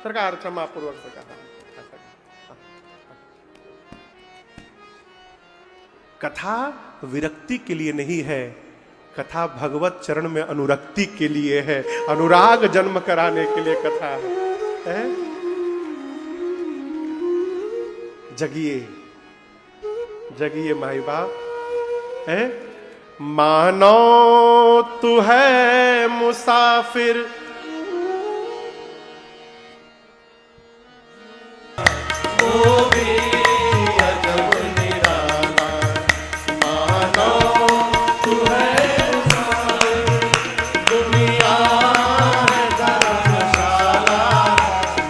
सरकार क्षमा पूर्वक से कहा। कथा विरक्ति के लिए नहीं है, कथा भगवत चरण में अनुरक्ति के लिए है, अनुराग जन्म कराने के लिए कथा है? जगिए जगिए माई बाप है। मानो तू है मुसाफिर, वो भी अजब निराला। मानो तू है मुसाफिर, दुनिया है धर्मशाला।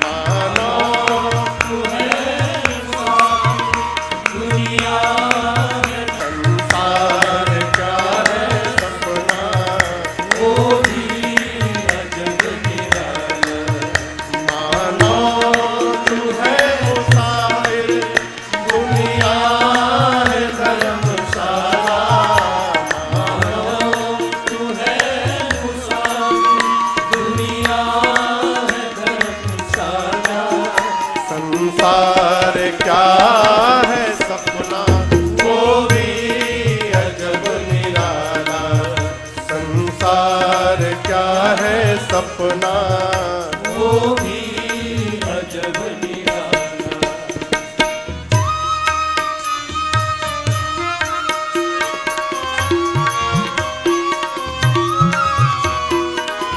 मानो तू है मुसाफिर, दुनिया है संसार क्या है सपना, वो भी अजब निराला। मानो तू है मुसाफिर, दुनिया है धर्मशाला। मानो तू है मुसाफिर, दुनिया है धर्मशाला। संसार क्या है सपना, वो भी अजब निराला। संसार क्या है सपना, वो भी अजब निराला।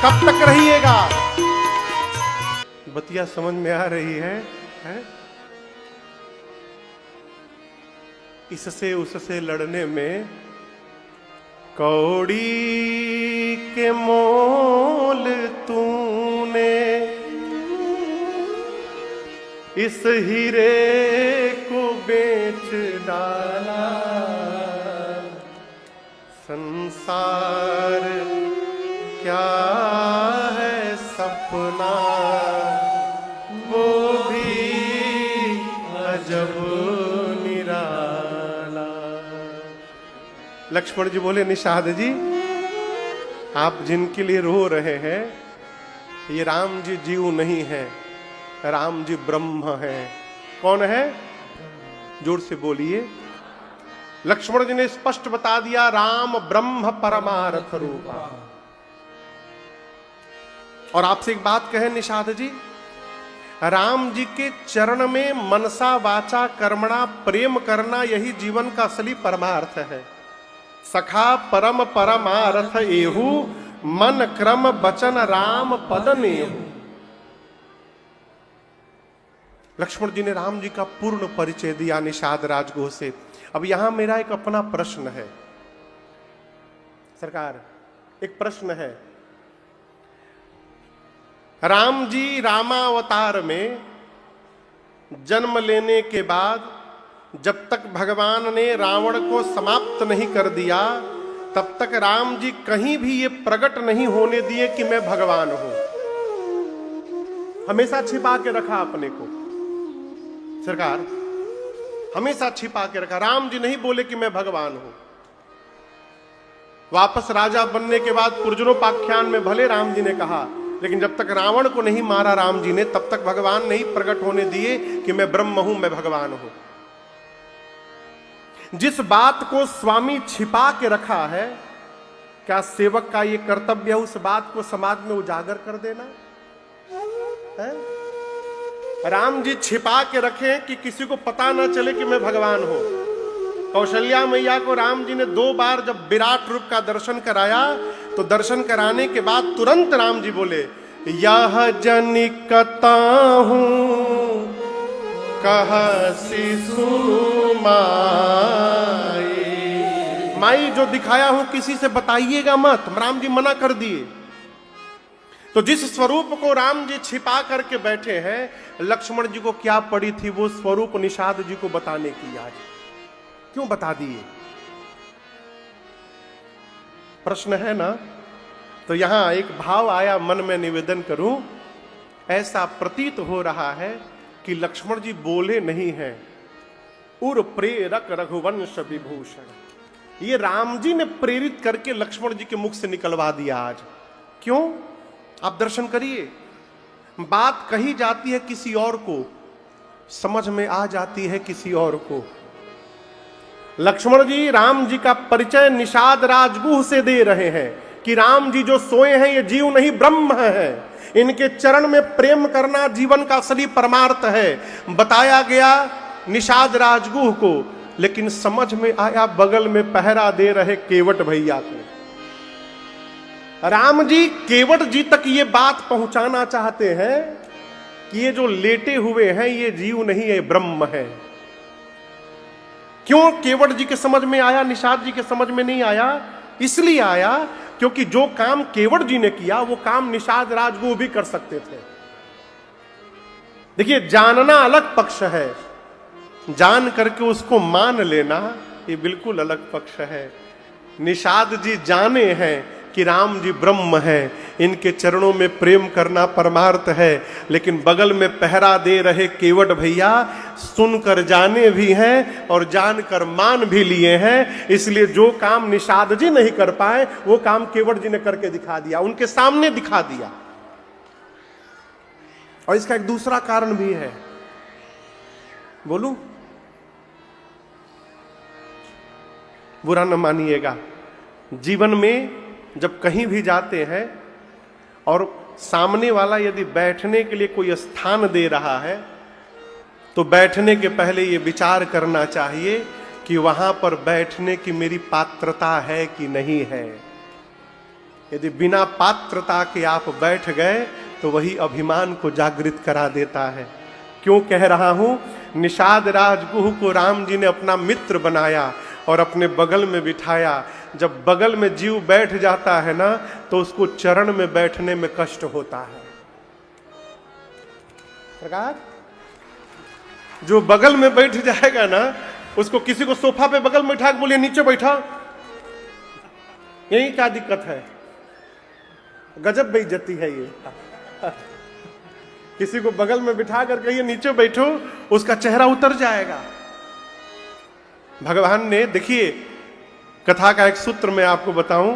कब तक रहिएगा? बतिया समझ में आ रही है? इससे उससे लड़ने में कौड़ी के मोल तूने इस हीरे को बेच डाला। संसार क्या है सपना, वो भी अजब निराला। लक्ष्मण जी बोले, निषाद जी आप जिनके लिए रो रहे हैं, ये राम जी जीव नहीं है, राम जी ब्रह्म है। कौन है? जोर से बोलिए। लक्ष्मण जी ने स्पष्ट बता दिया, राम ब्रह्म परमार्थ रूपा। और आपसे एक बात कहे निषाद जी, राम जी के चरण में मनसा वाचा कर्मणा प्रेम करना, यही जीवन का असली परमार्थ है। सखा परम परमार्थ एहू, मन क्रम बचन राम पद नेहू। लक्ष्मण जी ने राम जी का पूर्ण परिचय दिया निषाद राजगुह से। अब यहां मेरा एक अपना प्रश्न है सरकार, एक प्रश्न है। राम जी रामावतार में जन्म लेने के बाद जब तक भगवान ने रावण को समाप्त नहीं कर दिया, तब तक राम जी कहीं भी ये प्रकट नहीं होने दिए कि मैं भगवान हूं। हमेशा छिपा के रखा अपने को सरकार, हमेशा छिपा के रखा। राम जी नहीं बोले कि मैं भगवान हूं। वापस राजा बनने के बाद पुर्जनोपाख्यान में भले राम जी ने कहा, लेकिन जब तक रावण को नहीं मारा राम जी ने, तब तक भगवान नहीं प्रकट होने दिए कि मैं ब्रह्म हूं, मैं भगवान हूं। जिस बात को स्वामी छिपा के रखा है, क्या सेवक का यह कर्तव्य है उस बात को समाज में उजागर कर देना है? राम जी छिपा के रखे कि किसी को पता ना चले कि मैं भगवान हूं। कौशल्या मैया को राम जी ने 2 बार जब विराट रूप का दर्शन कराया, तो दर्शन कराने के बाद तुरंत राम जी बोले, यह जनिकता हूं कहसी सुनु माई। माई जो दिखाया हूं किसी से बताइएगा मत, राम जी मना कर दिए। तो जिस स्वरूप को राम जी छिपा करके बैठे हैं, लक्ष्मण जी को क्या पड़ी थी वो स्वरूप निषाद जी को बताने की? आज क्यों बता दिए? प्रश्न है ना? तो यहां एक भाव आया, मन में निवेदन करूं। ऐसा प्रतीत हो रहा है कि लक्ष्मण जी बोले नहीं हैं, उर प्रेरक रघुवंश विभूषण। ये राम जी ने प्रेरित करके लक्ष्मण जी के मुख से निकलवा दिया आज। क्यों? आप दर्शन करिए। बात कही जाती है किसी और को, समझ में आ जाती है किसी और को। लक्ष्मण जी राम जी का परिचय निषाद राजगुह से दे रहे हैं कि राम जी जो सोए हैं ये जीव नहीं ब्रह्म है, इनके चरण में प्रेम करना जीवन का असली परमार्थ है, बताया गया निषाद राजगुह को। लेकिन समझ में आया बगल में पहरा दे रहे केवट भैया को। राम जी केवट जी तक ये बात पहुंचाना चाहते हैं कि ये जो लेटे हुए हैं ये जीव नहीं है, ब्रह्म है। क्यों केवट जी के समझ में आया, निषाद जी के समझ में नहीं आया? इसलिए आया क्योंकि जो काम केवट जी ने किया वो काम निषाद राजगुह भी कर सकते थे। देखिए, जानना अलग पक्ष है, जान करके उसको मान लेना ये बिल्कुल अलग पक्ष है। निषाद जी जाने हैं कि राम जी ब्रह्म है, इनके चरणों में प्रेम करना परमार्थ है, लेकिन बगल में पहरा दे रहे केवट भैया सुनकर जाने भी हैं और जानकर मान भी लिए हैं। इसलिए जो काम निषाद जी नहीं कर पाए वो काम केवट जी ने करके दिखा दिया, उनके सामने दिखा दिया। और इसका एक दूसरा कारण भी है, बोलूं? बुरा न मानिएगा, जीवन में जब कहीं भी जाते हैं और सामने वाला यदि बैठने के लिए कोई स्थान दे रहा है तो बैठने के पहले ये विचार करना चाहिए कि वहां पर बैठने की मेरी पात्रता है कि नहीं है। यदि बिना पात्रता के आप बैठ गए तो वही अभिमान को जागृत करा देता है। क्यों कह रहा हूं? निषाद राजगुह को राम जी ने अपना मित्र बनाया और अपने बगल में बिठाया। जब बगल में जीव बैठ जाता है ना तो उसको चरण में बैठने में कष्ट होता है। सरकार, जो बगल में बैठ जाएगा ना उसको किसी को सोफा पे बगल में बैठा के बोलिए नीचे बैठा, यही क्या दिक्कत है? गजब बेइज्जती है ये। किसी को बगल में बिठा कर कहिए नीचे बैठो, उसका चेहरा उतर जाएगा। भगवान ने, देखिए कथा का एक सूत्र मैं आपको बताऊं,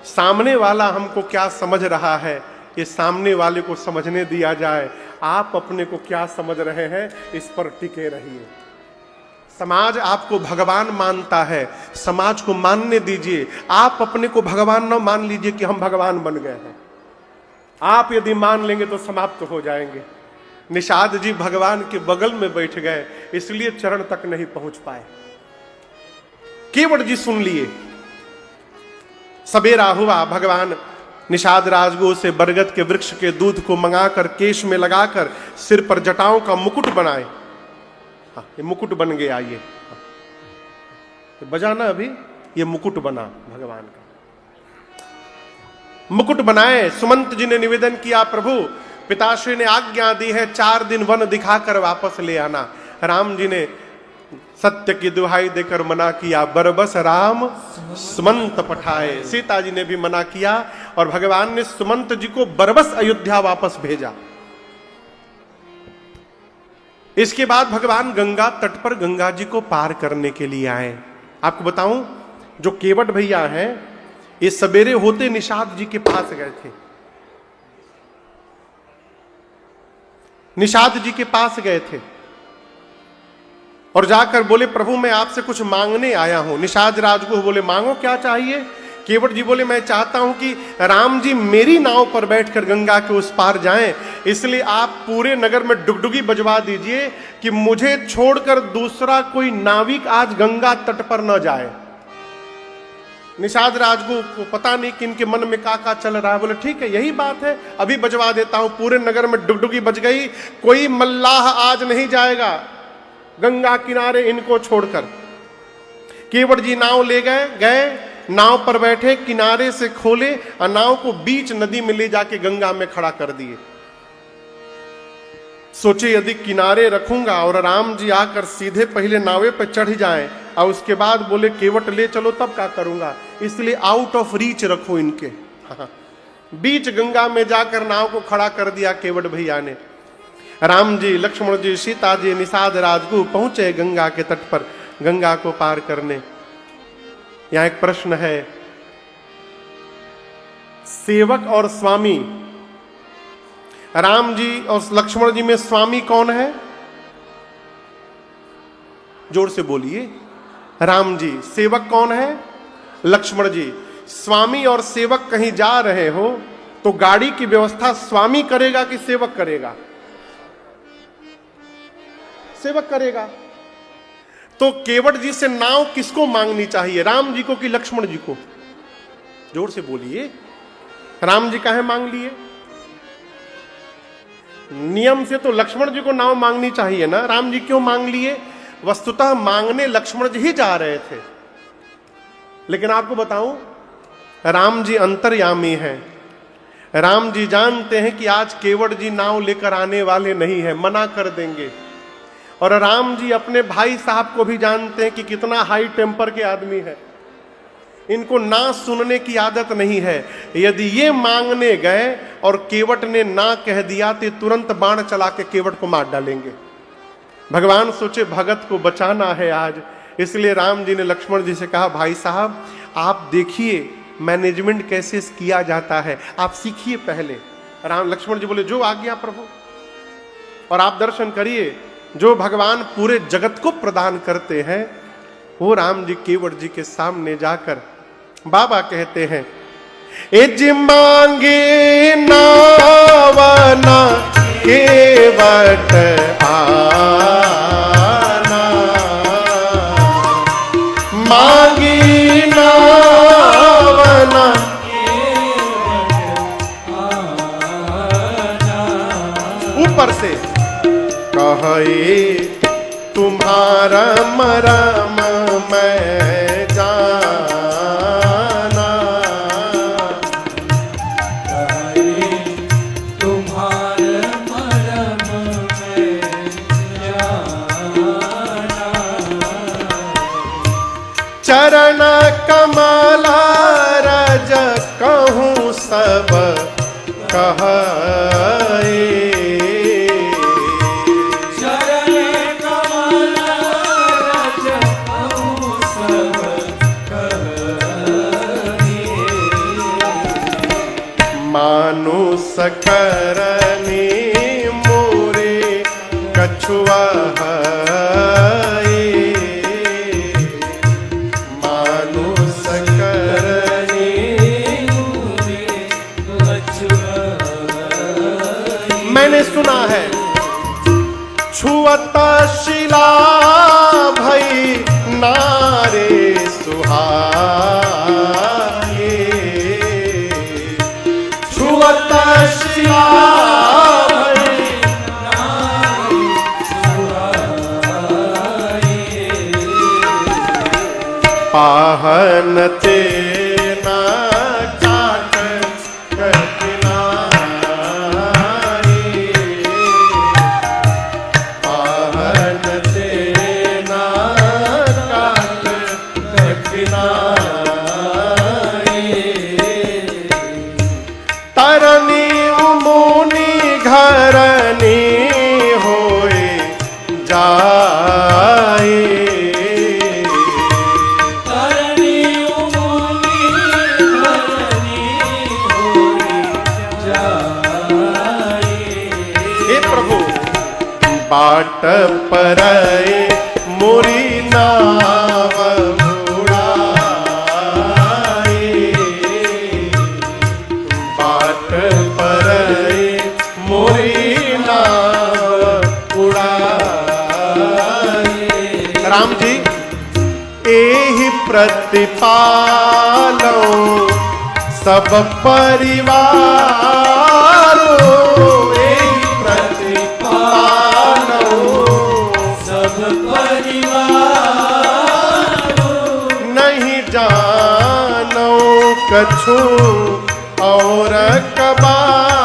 सामने वाला हमको क्या समझ रहा है ये सामने वाले को समझने दिया जाए। आप अपने को क्या समझ रहे हैं इस पर टिके रहिए। समाज आपको भगवान मानता है, समाज को मानने दीजिए। आप अपने को भगवान न मान लीजिए कि हम भगवान बन गए हैं। आप यदि मान लेंगे तो समाप्त हो जाएंगे। निषाद जी भगवान के बगल में बैठ गए, इसलिए चरण तक नहीं पहुंच पाए। केवट जी सुन लिए। सवेरा हुआ, भगवान निषाद राजगुह से बरगद के वृक्ष के दूध को मंगाकर केश में लगाकर सिर पर जटाओं का मुकुट बनाए। ये मुकुट बन गया, ये बजाना अभी, ये मुकुट बना भगवान का। मुकुट बनाए। सुमंत जी ने निवेदन किया, प्रभु पिताश्री ने आज्ञा दी है 4 दिन वन दिखाकर वापस ले आना। राम जी ने सत्य की दुहाई देकर मना किया, बरबस राम सुमंत पठाए। सीता जी ने भी मना किया और भगवान ने सुमंत जी को बरबस अयोध्या वापस भेजा। इसके बाद भगवान गंगा तट पर गंगा जी को पार करने के लिए आए। आपको बताऊं, जो केवट भैया हैं ये सवेरे होते निषाद जी के पास गए थे। निषाद जी के पास गए थे और जाकर बोले, प्रभु मैं आपसे कुछ मांगने आया हूं। निषाद राजगुह बोले, मांगो, क्या चाहिए? केवट जी बोले, मैं चाहता हूं कि राम जी मेरी नाव पर बैठकर गंगा के उस पार जाएं, इसलिए आप पूरे नगर में डुगडुगी बजवा दीजिए कि मुझे छोड़कर दूसरा कोई नाविक आज गंगा तट पर न जाए। निषाद राजगुह को पता नहीं कि इनके मन में का चल रहा है। बोले, ठीक है, यही बात है, अभी बजवा देता हूं। पूरे नगर में डुगडुगी बज गई। कोई मल्लाह आज नहीं जाएगा गंगा किनारे इनको छोड़कर। केवट जी नाव ले गए, नाव पर बैठे, किनारे से खोले और नाव को बीच नदी में ले जाके गंगा में खड़ा कर दिए। सोचे यदि किनारे रखूंगा और राम जी आकर सीधे पहले नावे पर चढ़ जाएं और उसके बाद बोले केवट ले चलो, तब क्या करूंगा? इसलिए आउट ऑफ रीच रखो इनके। बीच गंगा में जाकर नाव को खड़ा कर दिया केवट भैया ने। राम जी, लक्ष्मण जी, सीता जी, निषाद राजगुह पहुंचे गंगा के तट पर गंगा को पार करने। यहां एक प्रश्न है, सेवक और स्वामी राम जी और लक्ष्मण जी में स्वामी कौन है? जोर से बोलिए। राम जी। सेवक कौन है? लक्ष्मण जी। स्वामी और सेवक कहीं जा रहे हो तो गाड़ी की व्यवस्था स्वामी करेगा कि सेवक करेगा? सेवक करेगा। तो केवट जी से नाव किसको मांगनी चाहिए, राम जी को कि लक्ष्मण जी को? जोर से बोलिए। राम जी काहे मांग लिए? नियम से तो लक्ष्मण जी को नाव मांगनी चाहिए ना, राम जी क्यों मांग लिए? वस्तुतः मांगने लक्ष्मण जी ही जा रहे थे, लेकिन आपको बताऊं, राम जी अंतर्यामी हैं। राम जी जानते हैं कि आज केवट जी नाव लेकर आने वाले नहीं है, मना कर देंगे। और राम जी अपने भाई साहब को भी जानते हैं कि कितना हाई टेम्पर के आदमी है, इनको ना सुनने की आदत नहीं है। यदि ये मांगने गए और केवट ने ना कह दिया तो तुरंत बाण चला के केवट को मार डालेंगे। भगवान सोचे भगत को बचाना है आज, इसलिए राम जी ने लक्ष्मण जी से कहा, भाई साहब आप देखिए मैनेजमेंट कैसे किया जाता है, आप सीखिए पहले। लक्ष्मण जी बोले, जो आज्ञा प्रभु। और आप दर्शन करिए, जो भगवान पूरे जगत को प्रदान करते हैं, वो राम जी केवट जी के सामने जाकर बाबा कहते हैं, एज मांगे नावना केवट आना, मांगी नावना ऊपर से कहे तुम्हारा मरम मैं जाना, कहे तुम्हारा मरम मैं जाना, चरण कमला रज कहूँ सब कहे, सकरनी मोरे कछुआ है, मानुष करनी मोरे कछुआ है। मैंने सुना है छुअता शिला भई नारे सुहाए, छुअता शिला भई नारे सुहाए, पाहन ते ना काट कठिनाई, पाहन ते ना काट कठिनाई, तरनी मुनि घरनी होए जाए, तरनी मुनि घरनी होए जाए। हे प्रभु बाट परए मोरी नाव उड़ाए, बाट परए मोरी नाव उड़ाए। राम जी एहि प्रतिपालो सब परिवार, एहि प्रतिपालो सब परिवार, नहीं जानो कछु और कबारो,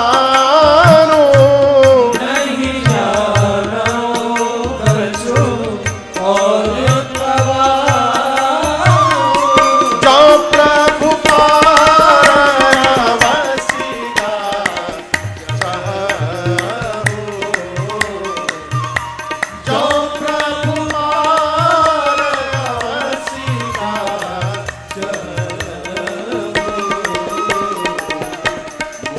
नहीं जानो कछु और कबारो, जो प्रभु पारवसिया चाहो, जो प्रभु पारवसिया चाहो।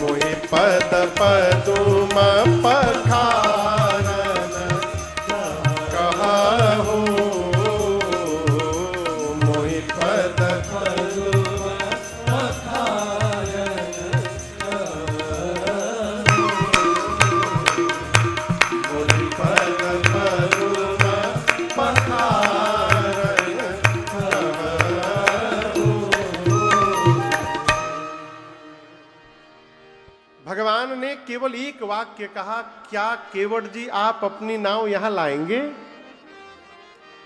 केवल एक वाक्य कहा, क्या केवट जी आप अपनी नाव यहां लाएंगे?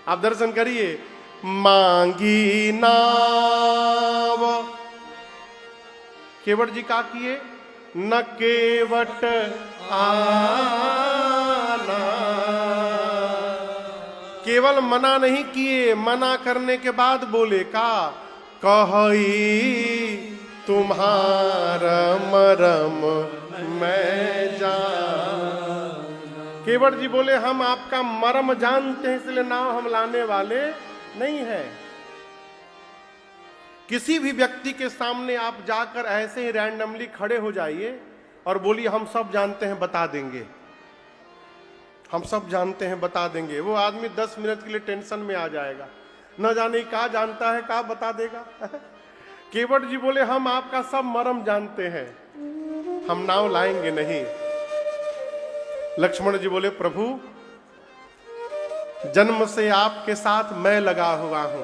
आप दर्शन करिए, मांगी नाव। केवट जी क्या किए? न केवट आना। केवल मना नहीं किए, मना करने के बाद बोले का, कही तुम्हारा मरम मैं जान। केवट जी बोले हम आपका मरम जानते हैं, इसलिए नाव हम लाने वाले नहीं है। किसी भी व्यक्ति के सामने आप जाकर ऐसे ही रैंडमली खड़े हो जाइए और बोलिए हम सब जानते हैं बता देंगे, हम सब जानते हैं बता देंगे, वो आदमी 10 मिनट के लिए टेंशन में आ जाएगा, न जाने क्या जानता है, क्या बता देगा। केवट जी बोले हम आपका सब मरम जानते हैं, हम नाव लाएंगे नहीं। लक्ष्मण जी बोले प्रभु जन्म से आपके साथ मैं लगा हुआ हूं,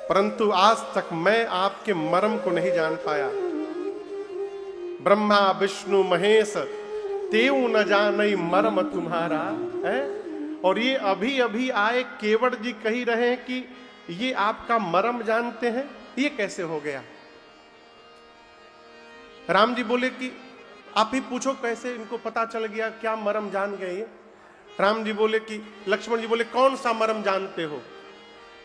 परंतु आज तक मैं आपके मर्म को नहीं जान पाया। ब्रह्मा विष्णु महेश तेऊ न जानई मर्म तुम्हारा है। और ये अभी अभी आए केवट जी कही रहे हैं कि ये आपका मर्म जानते हैं, ये कैसे हो गया? राम जी बोले कि आप ही पूछो कैसे इनको पता चल गया, क्या मर्म जान गए ये? राम जी बोले कि लक्ष्मण जी बोले कौन सा मर्म जानते हो?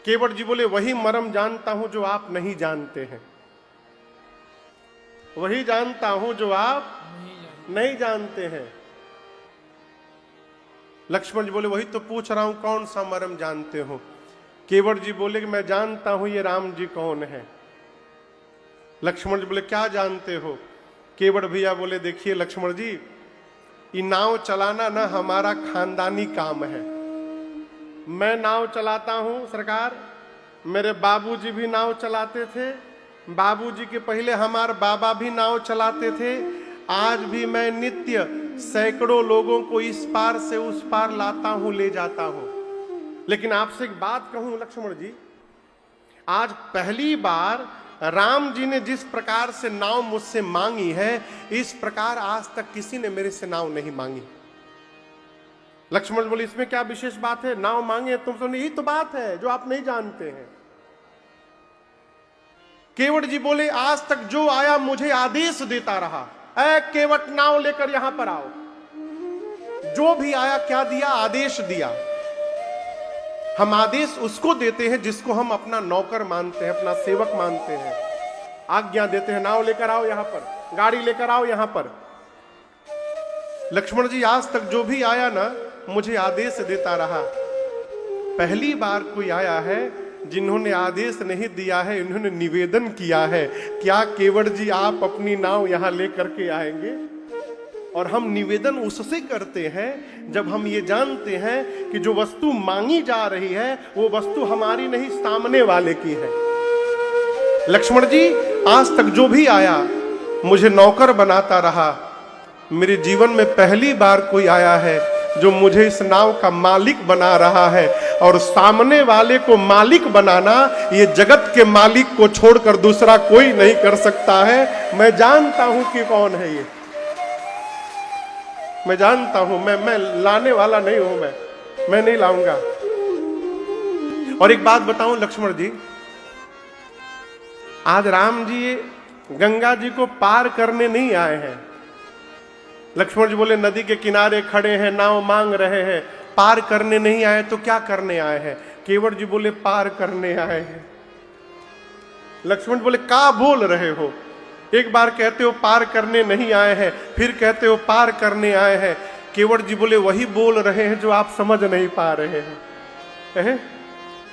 केवट जी बोले वही मर्म जानता हूं जो आप नहीं जानते हैं, वही जानता हूं जो आप नहीं जानते हैं। लक्ष्मण जी बोले वही तो पूछ रहा हूं, कौन सा मर्म जानते हो? केवट जी बोले कि मैं जानता हूं ये राम जी कौन है। लक्ष्मण जी बोले क्या जानते हो? केवट भैया बोले देखिए लक्ष्मण जी, ये नाव चलाना ना हमारा खानदानी काम है। मैं नाव चलाता हूं सरकार, मेरे बाबूजी भी नाव चलाते थे, बाबूजी के पहले हमारे बाबा भी नाव चलाते थे। आज भी मैं नित्य सैकड़ों लोगों को इस पार से उस पार लाता हूं, ले जाता हूं। लेकिन आपसे एक बात कहूं लक्ष्मण जी, आज पहली बार राम जी ने जिस प्रकार से नाव मुझसे मांगी है, इस प्रकार आज तक किसी ने मेरे से नाव नहीं मांगी। लक्ष्मण बोले इसमें क्या विशेष बात है? नाव मांगे तुम तो, यही तो बात है जो आप नहीं जानते हैं। केवट जी बोले आज तक जो आया मुझे आदेश देता रहा, ऐ केवट नाव लेकर यहां पर आओ। जो भी आया क्या दिया? आदेश दिया। हम आदेश उसको देते हैं जिसको हम अपना नौकर मानते हैं, अपना सेवक मानते हैं। आज्ञा देते हैं नाव लेकर आओ यहां पर, गाड़ी लेकर आओ यहां पर। लक्ष्मण जी आज तक जो भी आया ना मुझे आदेश देता रहा। पहली बार कोई आया है जिन्होंने आदेश नहीं दिया है, इन्होंने निवेदन किया है, क्या केवट जी आप अपनी नाव यहां लेकर के आएंगे? और हम निवेदन उससे करते हैं जब हम ये जानते हैं कि जो वस्तु मांगी जा रही है वो वस्तु हमारी नहीं, सामने वाले की है। लक्ष्मण जी आज तक जो भी आया मुझे नौकर बनाता रहा। मेरे जीवन में पहली बार कोई आया है जो मुझे इस नाव का मालिक बना रहा है। और सामने वाले को मालिक बनाना ये जगत के मालिक को छोड़कर दूसरा कोई नहीं कर सकता है। मैं जानता हूं कि कौन है ये, मैं जानता हूं। मैं लाने वाला नहीं हूं, मैं नहीं लाऊंगा। और एक बात बताऊं लक्ष्मण जी, आज राम जी गंगा जी को पार करने नहीं आए हैं। लक्ष्मण जी बोले नदी के किनारे खड़े हैं, नाव मांग रहे हैं, पार करने नहीं आए तो क्या करने आए हैं? केवट जी बोले पार करने आए हैं। लक्ष्मण बोले क्या बोल रहे हो? एक बार कहते हो पार करने नहीं आए हैं, फिर कहते हो पार करने आए हैं। केवट जी बोले वही बोल रहे हैं जो आप समझ नहीं पा रहे हैं।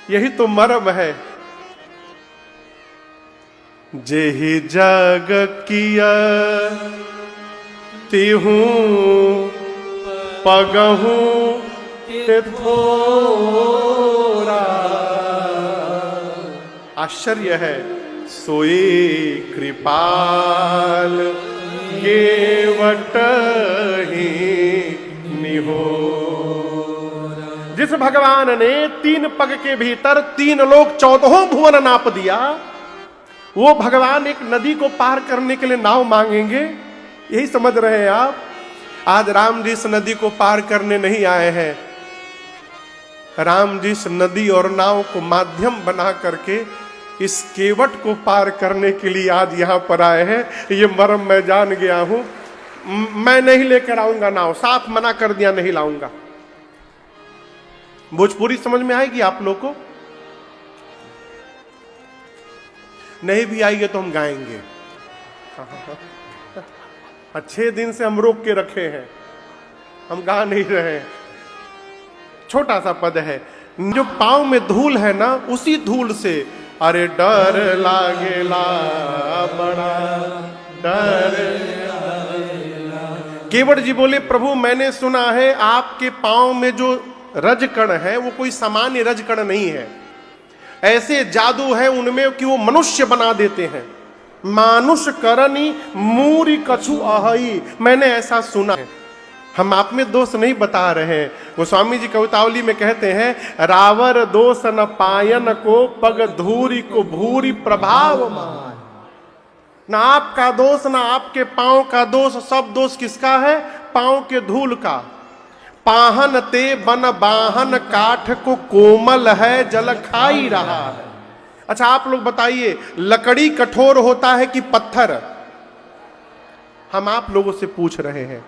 यही तो मर्म है। जेहि जग किया तिहू पगहू ते थोरा। आश्चर्य है सोई कृपाल केवट ही निहो। जिस भगवान ने 3 पग के भीतर 3 लोक 14 भुवन नाप दिया, वो भगवान एक नदी को पार करने के लिए नाव मांगेंगे? यही समझ रहे हैं आप? आज राम जी इस नदी को पार करने नहीं आए हैं, राम जी इस नदी और नाव को माध्यम बना करके इस केवट को पार करने के लिए आज यहां पर आए हैं। ये मर्म मैं जान गया हूं, मैं नहीं लेकर आऊंगा नाव, साफ मना कर दिया, नहीं लाऊंगा। भोजपुरी समझ में आएगी आप लोग को? नहीं भी आएगी तो हम गाएंगे। 6 दिन से हम रोक के रखे हैं, हम गा नहीं रहे हैं। छोटा सा पद है, जो पांव में धूल है ना, उसी धूल से अरे डर लागेला बड़ा डर। केवट जी बोले प्रभु मैंने सुना है आपके पांव में जो रजकण है वो कोई सामान्य रजकण नहीं है, ऐसे जादू है उनमें कि वो मनुष्य बना देते हैं। मानुष करनी मूरी कछु अहई, मैंने ऐसा सुना है। हम आप में दोष नहीं बता रहे हैं। गोस्वामी जी कवितावली में कहते हैं रावर दोष न पायन को पग धूरी को भूरी प्रभाव मान। ना आपका दोष ना आपके पांव का दोष, सब दोष किसका है? पांव के धूल का। पाहन ते बन बाहन काठ को कोमल है जल खाई रहा है। अच्छा आप लोग बताइए, लकड़ी कठोर होता है कि पत्थर? हम आप लोगों से पूछ रहे हैं,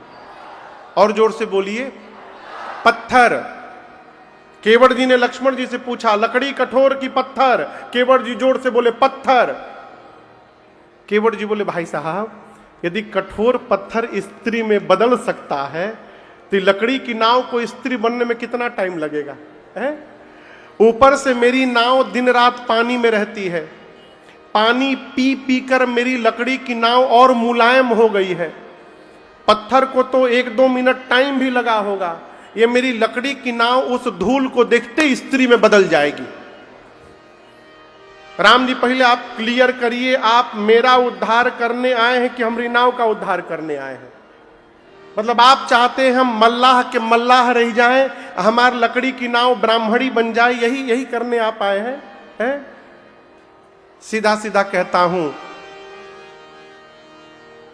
और जोर से बोलिए, पत्थर। केवट जी ने लक्ष्मण जी से पूछा लकड़ी कठोर की पत्थर? केवट जी जोर से बोले पत्थर। केवट जी बोले भाई साहब, यदि कठोर पत्थर स्त्री में बदल सकता है तो लकड़ी की नाव को स्त्री बनने में कितना टाइम लगेगा? है ऊपर से मेरी नाव दिन रात पानी में रहती है, पानी पी पी कर मेरी लकड़ी की नाव और मुलायम हो गई है। पत्थर को तो 1-2 मिनट टाइम भी लगा होगा, ये मेरी लकड़ी की नाव उस धूल को देखते स्त्री में बदल जाएगी। राम जी पहले आप क्लियर करिए, आप मेरा उद्धार करने आए हैं कि हमारी नाव का उद्धार करने आए हैं? मतलब आप चाहते हैं हम मल्लाह के मल्लाह रह जाएं, हमारी लकड़ी की नाव ब्राह्मणी बन जाए, यही करने आप आए हैं? हैं? सीधा सीधा कहता हूं,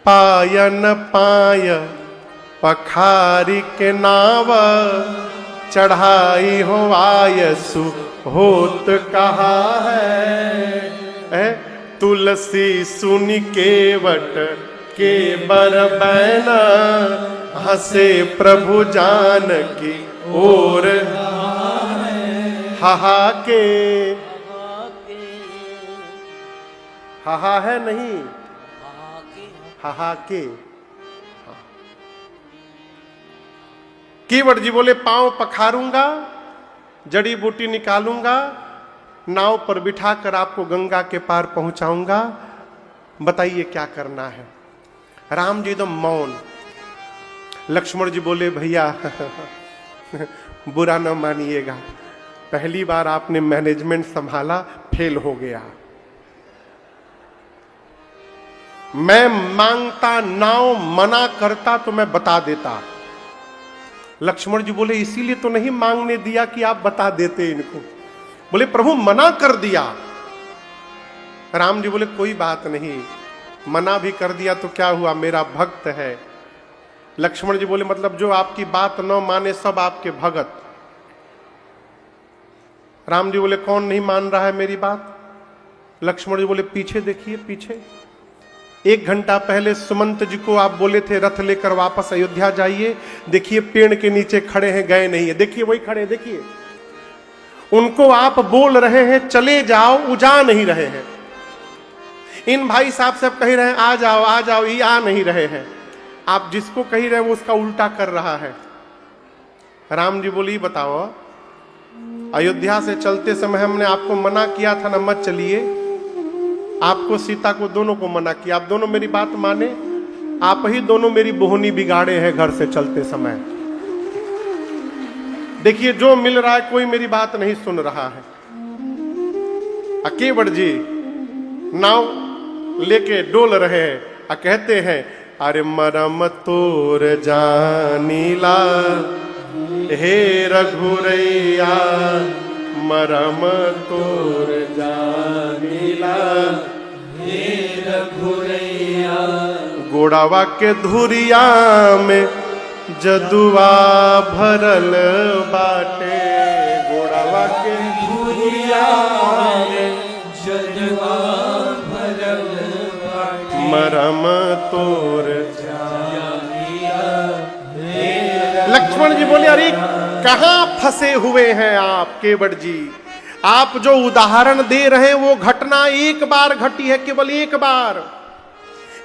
पायन पाय पखारी के नाव चढ़ाई हो आयसु होत कहा है। तुलसी सुनि केवट के बर बैना हंसे प्रभु जान की ओर हाहा के। हाहा है नहीं, हाहा के। केवट जी बोले पांव पखारूंगा, जड़ी बूटी निकालूंगा, नाव पर बिठाकर आपको गंगा के पार पहुंचाऊंगा, बताइए क्या करना है? राम जी एकदम मौन। लक्ष्मण जी बोले भैया बुरा न मानिएगा, पहली बार आपने मैनेजमेंट संभाला, फेल हो गया। मैं मांगता नाव, मना करता तो मैं बता देता। लक्ष्मण जी बोले इसीलिए तो नहीं मांगने दिया कि आप बता देते इनको। बोले प्रभु मना कर दिया। राम जी बोले कोई बात नहीं, मना भी कर दिया तो क्या हुआ, मेरा भक्त है। लक्ष्मण जी बोले मतलब जो आपकी बात न माने सब आपके भगत। राम जी बोले कौन नहीं मान रहा है मेरी बात? लक्ष्मण जी बोले पीछे देखिए, पीछे 1 घंटा पहले सुमंत जी को आप बोले थे रथ लेकर वापस अयोध्या जाइए, देखिए पेड़ के नीचे खड़े हैं, गए नहीं है, देखिए वही खड़े, देखिए उनको आप बोल रहे हैं चले जाओ, वो जा नहीं रहे हैं। इन भाई साहब सब कह रहे हैं आ जाओ आ जाओ, ये आ नहीं रहे हैं। आप जिसको कह रहे हैं वो उसका उल्टा कर रहा है। राम जी बोली बताओ, अयोध्या से चलते समय हमने आपको मना किया था ना मत चलिए, आपको सीता को दोनों को मना किया, आप दोनों मेरी बात माने, आप ही दोनों मेरी बोहनी बिगाड़े हैं घर से चलते समय। देखिए जो मिल रहा है कोई मेरी बात नहीं सुन रहा है। केवट जी नाव लेके डोल रहे हैं, कहते हैं अरे मरम तोर जानीला हे रघुरैया, मरम तोर जानीला हे रघुरैया, गोड़ावा के धुरिया में जदुआ भरल बाटे, गोड़ावा के धुरिया में जदुआ भरल बाटे, मरम तोर लक्ष्मण जी बोले, अरे कहां फंसे हुए हैं आप केवट जी? आप जो उदाहरण दे रहे हैं वो घटना एक बार घटी है, केवल एक बार।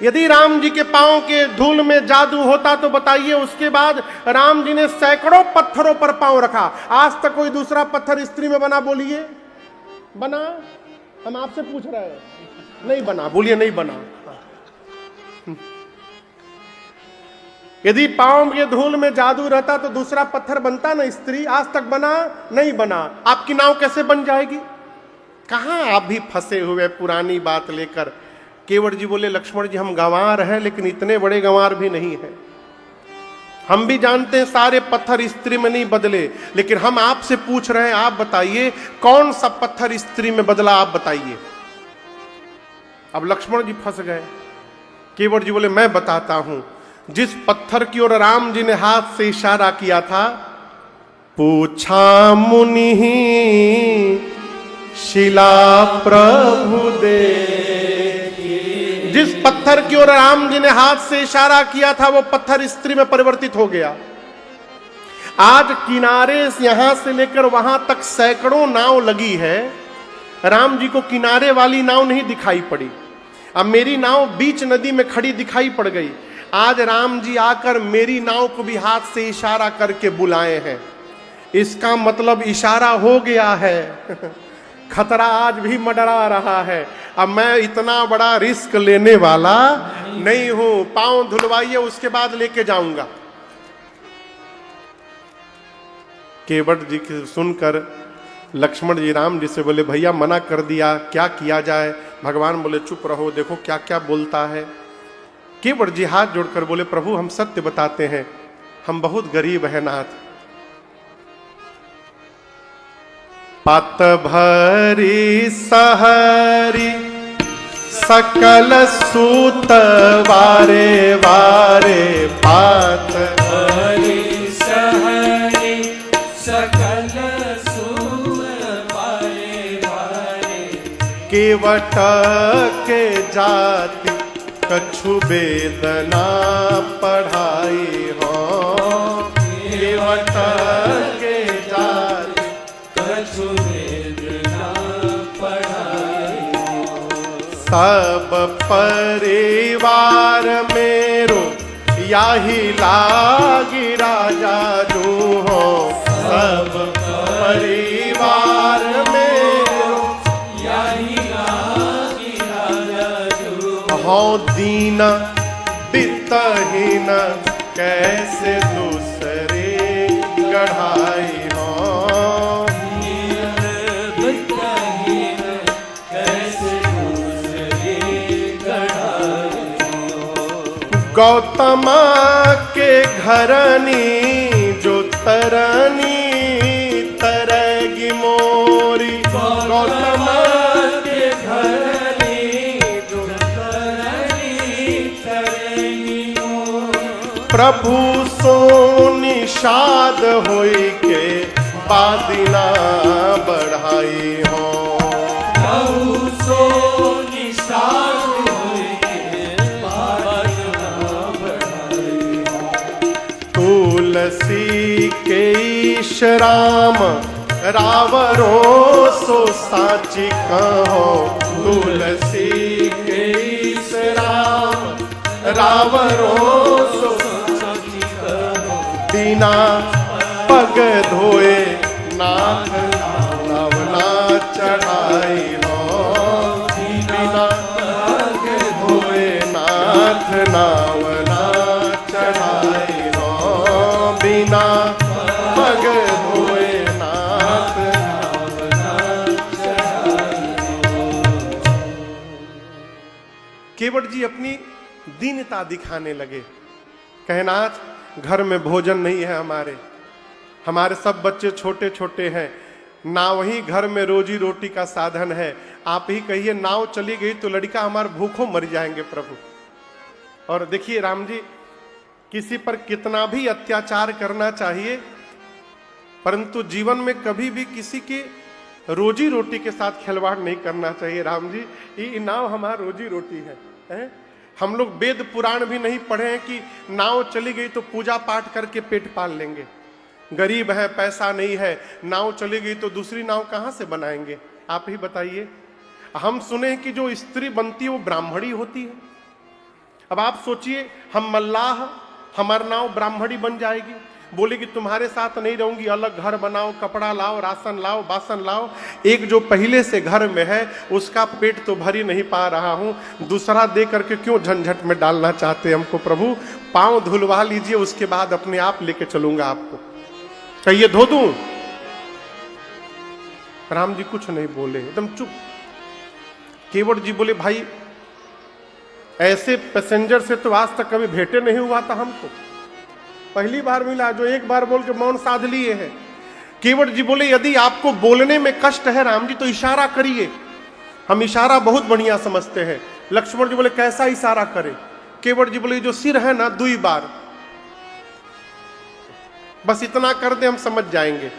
यदि राम जी के पांव के धूल में जादू होता तो बताइए, उसके बाद राम जी ने सैकड़ों पत्थरों पर पांव रखा। आज तक कोई दूसरा पत्थर स्त्री में बना? बोलिए बना? हम आपसे पूछ रहे हैं, नहीं बना। बोलिए नहीं बना। यदि पांव के धूल में जादू रहता तो दूसरा पत्थर बनता ना स्त्री? आज तक बना? नहीं बना। आपकी नाव कैसे बन जाएगी? कहां आप भी फंसे हुए पुरानी बात लेकर। केवट जी बोले, लक्ष्मण जी हम गंवार हैं, लेकिन इतने बड़े गंवार भी नहीं है। हम भी जानते हैं सारे पत्थर स्त्री में नहीं बदले, लेकिन हम आपसे पूछ रहे हैं, आप बताइए कौन सा पत्थर स्त्री में बदला, आप बताइए। अब लक्ष्मण जी फंस गए। केवट जी बोले, मैं बताता हूं। जिस पत्थर की ओर राम जी ने हाथ से इशारा किया था, पूछा मुनि शिला प्रभु दे, जिस पत्थर की ओर राम जी ने हाथ से इशारा किया था वो पत्थर स्त्री में परिवर्तित हो गया। आज किनारे से यहां से लेकर वहां तक सैकड़ों नाव लगी है, राम जी को किनारे वाली नाव नहीं दिखाई पड़ी। अब मेरी नाव बीच नदी में खड़ी दिखाई पड़ गई। आज राम जी आकर मेरी नाव को भी हाथ से इशारा करके बुलाए हैं। इसका मतलब इशारा हो गया है। खतरा आज भी मंडरा रहा है। अब मैं इतना बड़ा रिस्क लेने वाला नहीं हूं। पांव धुलवाइए, उसके बाद लेके जाऊंगा। केवट जी सुनकर लक्ष्मण जी राम जी से बोले, भैया मना कर दिया, क्या किया जाए? भगवान बोले, चुप रहो, देखो क्या क्या बोलता है। केवट जी हाथ जोड़कर बोले, प्रभु हम सत्य बताते हैं, हम बहुत गरीब हैं नाथ। पात भरी सहरी सकल सूत वारे वारे, पात भरी सहरी सकल सूत वारे वारे, केवट के जाति कछु वेदना पढ़ाई हो, केवट के जाति कछु वेदना पढ़ाई हो, सब परिवार मेरो याही लागी राजा जू हो, सब परिवार मेरो याही लागी राजा जू हो, दीना बितहीन कैसे दूसरे गढ़ाई हो, बितहीन कैसे दूसरे गढ़ाई हो। गौतम के घरनी जो तरनी तरगी मोरी, गौतम के घरनी जो तरनी तरेगी मोरी, प्रभु सो निषाद होई के बादिना बढ़ाई हो, प्रभु सो निषाद होई के बादिना बढ़ाई हो। तुलसी के ईश राम रावरो सो साची कहो, तुलसी के ईश राम रावरो सो साची कहो, बिना पग धोए नाथ नवना चढ़ाई हो, बिना पग धोए नाथ नावना चढ़ाई हो, बिना पग धोए नाथ नावना चढ़ाई हो। केवट जी अपनी दीनता दिखाने लगे। कहे, नाथ घर में भोजन नहीं है, हमारे सब बच्चे छोटे छोटे हैं, नाव ही घर में रोजी रोटी का साधन है। आप ही कहिए नाव चली गई तो लड़का हमारे भूखों मर जाएंगे प्रभु। और देखिए राम जी, किसी पर कितना भी अत्याचार करना चाहिए, परंतु जीवन में कभी भी किसी की रोजी रोटी के साथ खिलवाड़ नहीं करना चाहिए। राम जी, ये नाव हमारा रोजी रोटी है? हम लोग वेद पुराण भी नहीं पढ़े हैं कि नाव चली गई तो पूजा पाठ करके पेट पाल लेंगे। गरीब है, पैसा नहीं है, नाव चली गई तो दूसरी नाव कहां से बनाएंगे? आप ही बताइए। हम सुने कि जो स्त्री बनती है वो ब्राह्मणी होती है। अब आप सोचिए, हम मल्लाह, हमारी नाव ब्राह्मणी बन जाएगी, बोलेगी तुम्हारे साथ नहीं रहूंगी, अलग घर बनाओ, कपड़ा लाओ, राशन लाओ, बासन लाओ। एक जो पहले से घर में है उसका पेट तो भर ही नहीं पा रहा हूं, दूसरा दे करके क्यों झंझट में डालना चाहते हमको? प्रभु पांव धुलवा लीजिए, उसके बाद अपने आप लेके चलूंगा आपको। कहिए धो दूं? राम जी कुछ नहीं बोले, एकदम चुप। केवट जी बोले भाई ऐसे पैसेंजर से तो आज तक कभी भेंटे नहीं हुआ था हमको, पहली बार मिला जो एक बार बोल के मौन साध लिए है। केवट जी बोले यदि आपको बोलने में कष्ट है राम जी तो इशारा करिए, हम इशारा बहुत बढ़िया समझते हैं। लक्ष्मण जी बोले कैसा इशारा करे? केवट जी बोले जो सिर है ना 2 बार, बस इतना कर दे हम समझ जाएंगे।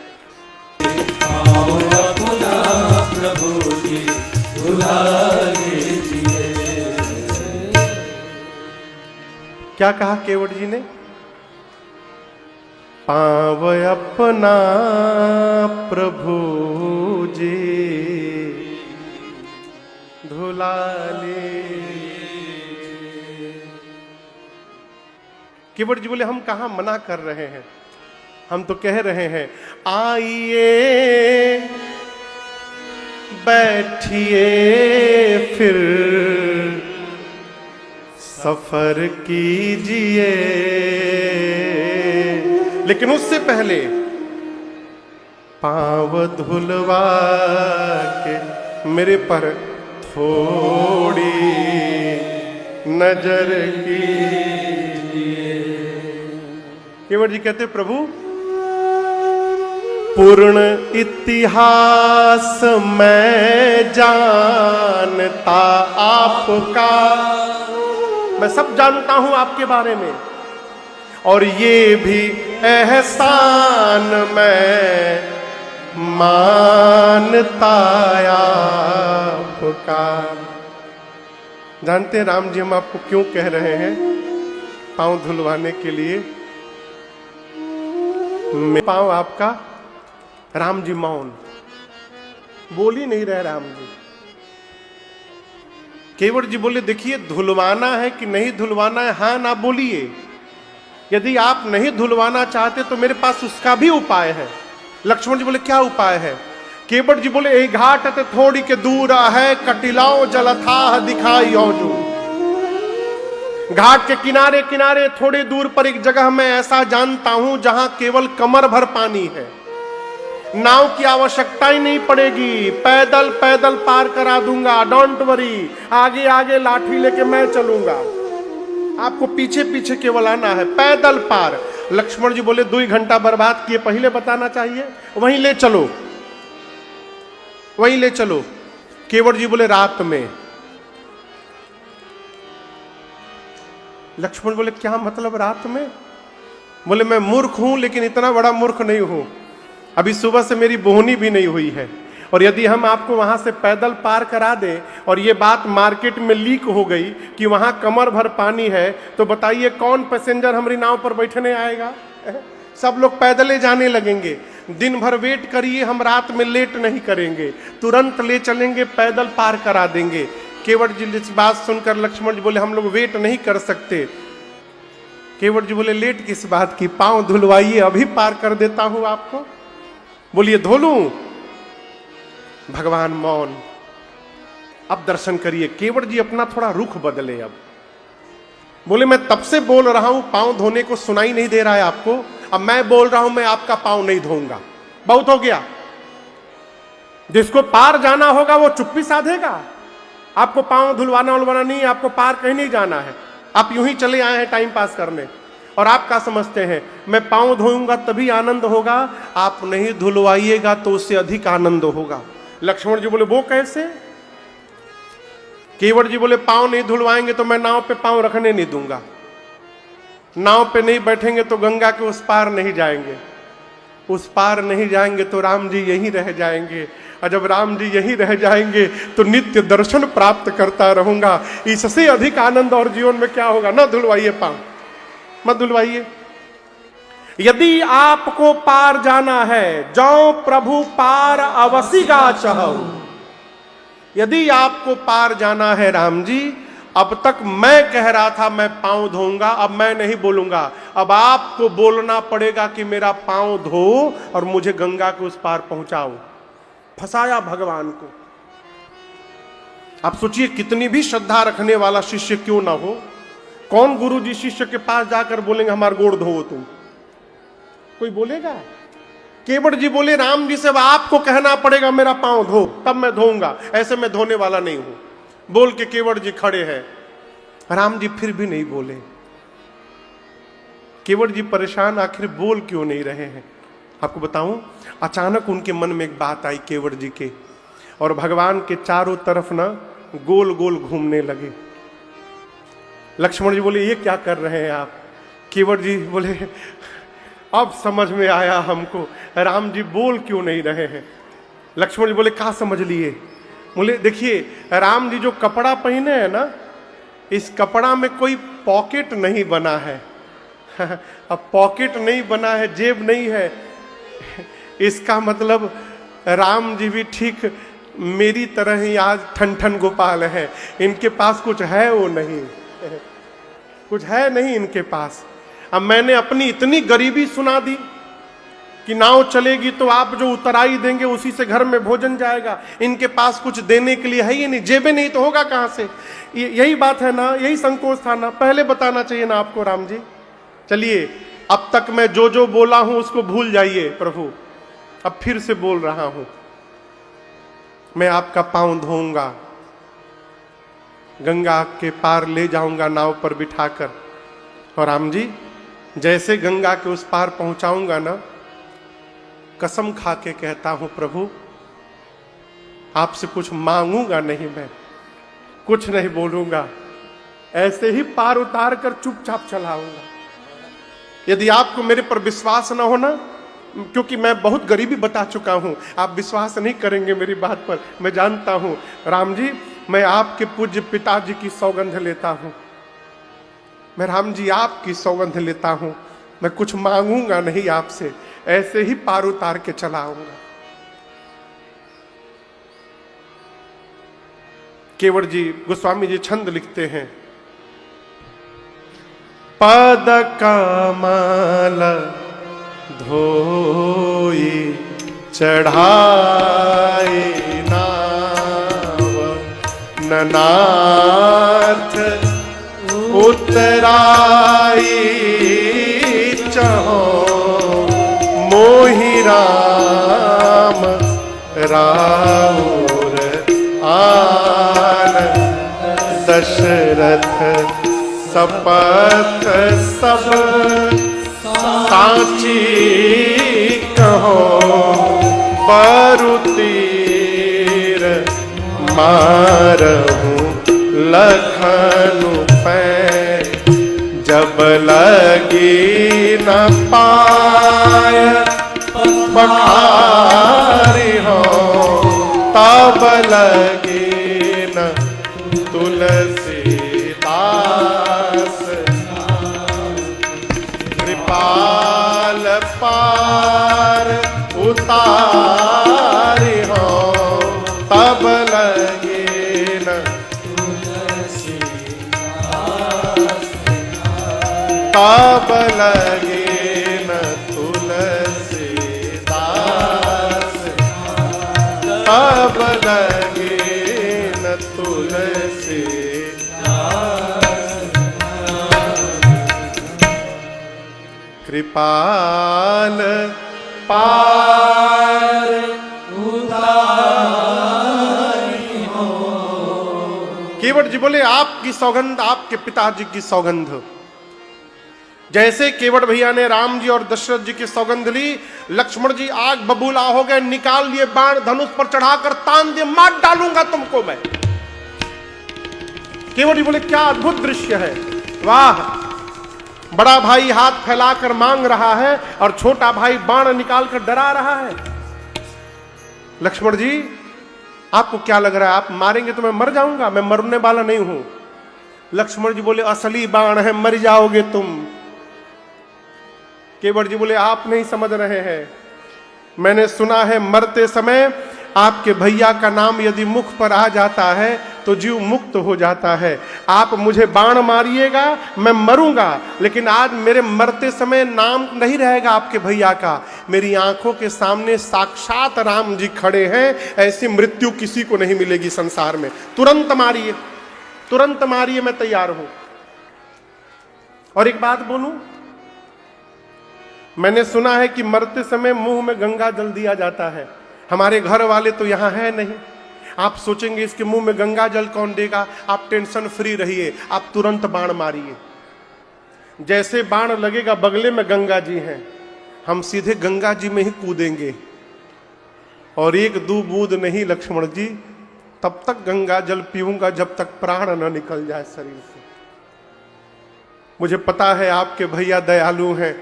प्रभु जी भुला लीजिए। क्या कहा केवट जी ने? पांव अपना प्रभु जी धुला ले। केवट जी बोले हम कहां मना कर रहे हैं, हम तो कह रहे हैं आइए बैठिए फिर सफर कीजिए। लेकिन उससे पहले पांव धुलवा के मेरे पर थोड़ी नजर कीजिए। केवट जी कहते प्रभु पूर्ण इतिहास मैं जानता आपका, मैं सब जानता हूं आपके बारे में, और ये भी एहसान मैं मानता आपका। जानते हैं राम जी हम आपको क्यों कह रहे हैं पांव धुलवाने के लिए? पांव आपका। राम जी मौन, बोल ही नहीं रहे राम जी। केवट जी बोले देखिए धुलवाना है कि नहीं धुलवाना है, हाँ ना बोलिए। यदि आप नहीं धुलवाना चाहते तो मेरे पास उसका भी उपाय है। लक्ष्मण जी बोले क्या उपाय है? केवट जी बोले एक घाट ते थोड़ी के दूर है, कटिलाओ जलथाह दिखाई औजू। घाट के किनारे किनारे थोड़े दूर पर एक जगह मैं ऐसा जानता हूं जहां केवल कमर भर पानी है, नाव की आवश्यकता ही नहीं पड़ेगी, पैदल पैदल पार करा दूंगा, डोंट वरी। आगे आगे लाठी लेके मैं चलूंगा, आपको पीछे पीछे केवल आना है, पैदल पार। लक्ष्मण जी बोले 2 घंटा बर्बाद किए, पहले बताना चाहिए, वहीं ले चलो, वहीं ले चलो। केवट जी बोले रात में। लक्ष्मण बोले क्या मतलब रात में? बोले मैं मूर्ख हूं लेकिन इतना बड़ा मूर्ख नहीं हूं, अभी सुबह से मेरी बोहनी भी नहीं हुई है, और यदि हम आपको वहां से पैदल पार करा दें और ये बात मार्केट में लीक हो गई कि वहां कमर भर पानी है, तो बताइए कौन पैसेंजर हमारी नाव पर बैठने आएगा? सब लोग पैदल जाने लगेंगे। दिन भर वेट करिए, हम रात में लेट नहीं करेंगे, तुरंत ले चलेंगे, पैदल पार करा देंगे। केवट जी इस बात सुनकर लक्ष्मण जी बोले हम लोग वेट नहीं कर सकते। केवट जी बोले लेट किस बात की, पांव धुलवाइए, अभी पार कर देता हूं आपको। बोलिए धो लूं? भगवान मौन। अब दर्शन करिए। केवट जी अपना थोड़ा रुख बदले। अब बोले मैं तब से बोल रहा हूं पांव धोने को, सुनाई नहीं दे रहा है आपको? अब मैं बोल रहा हूं मैं आपका पांव नहीं धोऊंगा, बहुत हो गया। जिसको पार जाना होगा वो चुप्पी साधेगा। आपको पांव धुलवाना उलवाना नहीं, आपको पार कहीं नहीं जाना है, आप यूं ही चले आए हैं टाइम पास करने। और आप क्या समझते हैं मैं पांव धोऊंगा तभी आनंद होगा? आप नहीं धुलवाइएगा तो उससे अधिक आनंद होगा। लक्ष्मण जी बोले वो कैसे? केवट जी बोले पांव नहीं धुलवाएंगे तो मैं नाव पे पांव रखने नहीं दूंगा, नाव पे नहीं बैठेंगे तो गंगा के उस पार नहीं जाएंगे, उस पार नहीं जाएंगे तो राम जी यहीं रह जाएंगे, और जब राम जी यहीं रह जाएंगे तो नित्य दर्शन प्राप्त करता रहूंगा। इससे अधिक आनंद और जीवन में क्या होगा। ना धुलवाइए पांव, मत धुलवाइए। यदि आपको पार जाना है, जो प्रभु पार अवसिगा चाहो। यदि आपको पार जाना है राम जी, अब तक मैं कह रहा था मैं पांव धोऊंगा, अब मैं नहीं बोलूंगा, अब आपको बोलना पड़ेगा कि मेरा पांव धो और मुझे गंगा के उस पार पहुंचाओ। फंसाया भगवान को। आप सोचिए कितनी भी श्रद्धा रखने वाला शिष्य क्यों ना हो, कौन गुरु जी शिष्य के पास जाकर बोलेंगे हमारा गोड़ धो तुम? कोई बोलेगा? केवट जी बोले राम जी से अब आपको कहना पड़ेगा मेरा पांव धो, तब मैं धोऊंगा, ऐसे मैं धोने वाला नहीं हूं। बोल के केवट जी खड़े हैं, राम जी फिर भी नहीं बोले। केवट जी परेशान, आखिर बोल क्यों नहीं रहे हैं। आपको बताऊं, अचानक उनके मन में एक बात आई केवट जी के, और भगवान के चारों तरफ ना गोल गोल घूमने लगे। लक्ष्मण जी बोले ये क्या कर रहे हैं आप? केवट जी बोले अब समझ में आया हमको, राम जी बोल क्यों नहीं रहे हैं। लक्ष्मण जी बोले कहाँ समझ लिए? बोले देखिए राम जी जो कपड़ा पहने हैं ना, इस कपड़ा में कोई पॉकेट नहीं बना है। अब पॉकेट नहीं बना है, जेब नहीं है, इसका मतलब राम जी भी ठीक मेरी तरह ही आज ठन ठन गोपाल है, इनके पास कुछ है वो नहीं, कुछ है नहीं इनके पास। अब मैंने अपनी इतनी गरीबी सुना दी कि नाव चलेगी तो आप जो उतराई देंगे उसी से घर में भोजन जाएगा, इनके पास कुछ देने के लिए है ही नहीं, जेबें नहीं तो होगा कहां से। यही बात है ना, यही संकोच था ना, पहले बताना चाहिए ना आपको राम जी। चलिए अब तक मैं जो जो बोला हूं उसको भूल जाइए प्रभु, अब फिर से बोल रहा हूं, मैं आपका पांव धोऊंगा, गंगा के पार ले जाऊंगा नाव पर बिठाकर, और राम जी जैसे गंगा के उस पार पहुंचाऊंगा ना, कसम खा के कहता हूं प्रभु आपसे कुछ मांगूंगा नहीं, मैं कुछ नहीं बोलूंगा, ऐसे ही पार उतार कर चुपचाप चलाऊंगा। यदि आपको मेरे पर विश्वास ना हो ना, क्योंकि मैं बहुत गरीबी बता चुका हूं, आप विश्वास नहीं करेंगे मेरी बात पर, मैं जानता हूं। राम जी मैं आपके पूज्य पिताजी की सौगंध लेता हूं, मैं राम जी आपकी सौगंध लेता हूं, मैं कुछ मांगूंगा नहीं आपसे, ऐसे ही पार उतार के चलाऊंगा। केवट जी गोस्वामी जी छंद लिखते हैं, पद कमल धोई चढ़ाए नाव, ननाथ उतराई चहो, मोहि राम राउर आन, दशरथ सपथ सब साची कहो, बरु तीर मारहूं लखनु पै, जब लगी न पाय पखारी हो, तब लगी न तुलसी दास, कृपाल पार उतारी हो, तब लगी न तुलसी दास, तब लगी न तुलसी दास, तब लगी न तुलसी दास, कृपाल पार उतारी हो। केवट जी बोले आपकी सौगंध, आपके पिताजी की सौगंध। जैसे केवट भैया ने राम जी और दशरथ जी की सौगंध ली, लक्ष्मण जी आग बबूला हो गए, निकाल लिए बाण, धनुष पर चढ़ाकर तान दिए, मार डालूंगा तुमको मैं। केवट जी बोले क्या अद्भुत दृश्य है, वाह। बड़ा भाई हाथ फैलाकर मांग रहा है और छोटा भाई बाण निकालकर डरा रहा है। लक्ष्मण जी आपको क्या लग रहा है, आप मारेंगे तो मैं मर जाऊंगा? मैं मरने वाला नहीं हूं। लक्ष्मण जी बोले असली बाण है, मर जाओगे तुम। केवट जी बोले आप नहीं समझ रहे हैं, मैंने सुना है मरते समय आपके भैया का नाम यदि मुख पर आ जाता है तो जीव मुक्त हो जाता है। आप मुझे बाण मारिएगा मैं मरूंगा, लेकिन आज मेरे मरते समय नाम नहीं रहेगा आपके भैया का। मेरी आंखों के सामने साक्षात राम जी खड़े हैं, ऐसी मृत्यु किसी को नहीं मिलेगी संसार में। तुरंत मारिए, तुरंत मारिए, मैं तैयार हूं। और एक बात बोलूं, मैंने सुना है कि मरते समय मुंह में गंगा जल दिया जाता है। हमारे घर वाले तो यहां है नहीं, आप सोचेंगे इसके मुंह में गंगा जल कौन देगा। आप टेंशन फ्री रहिए, आप तुरंत बाण मारिए। जैसे बाण लगेगा बगले में गंगा जी हैं, हम सीधे गंगा जी में ही कूदेंगे और एक दो बूंद नहीं लक्ष्मण जी, तब तक गंगा जल पीऊंगा जब तक प्राण न निकल जाए शरीर से। मुझे पता है आपके भैया दयालु हैं,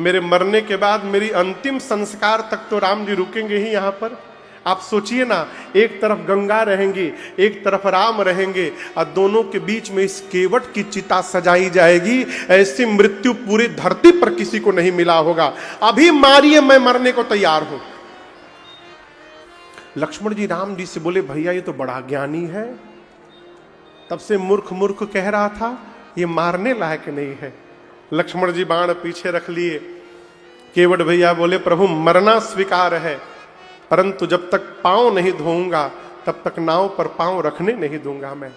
मेरे मरने के बाद मेरी अंतिम संस्कार तक तो राम जी रुकेंगे ही यहां पर। आप सोचिए ना, एक तरफ गंगा रहेंगी, एक तरफ राम रहेंगे और दोनों के बीच में इस केवट की चिता सजाई जाएगी। ऐसी मृत्यु पूरी धरती पर किसी को नहीं मिला होगा। अभी मारिए, मैं मरने को तैयार हूं। लक्ष्मण जी राम जी से बोले भैया ये तो बड़ा ज्ञानी है, तब से मूर्ख मूर्ख कह रहा था, ये मारने लायक नहीं है। लक्ष्मण जी बाण पीछे रख लिए। केवट भैया बोले प्रभु मरना स्वीकार है, परंतु जब तक पांव नहीं धोऊंगा तब तक नाव पर पांव रखने नहीं दूंगा मैं।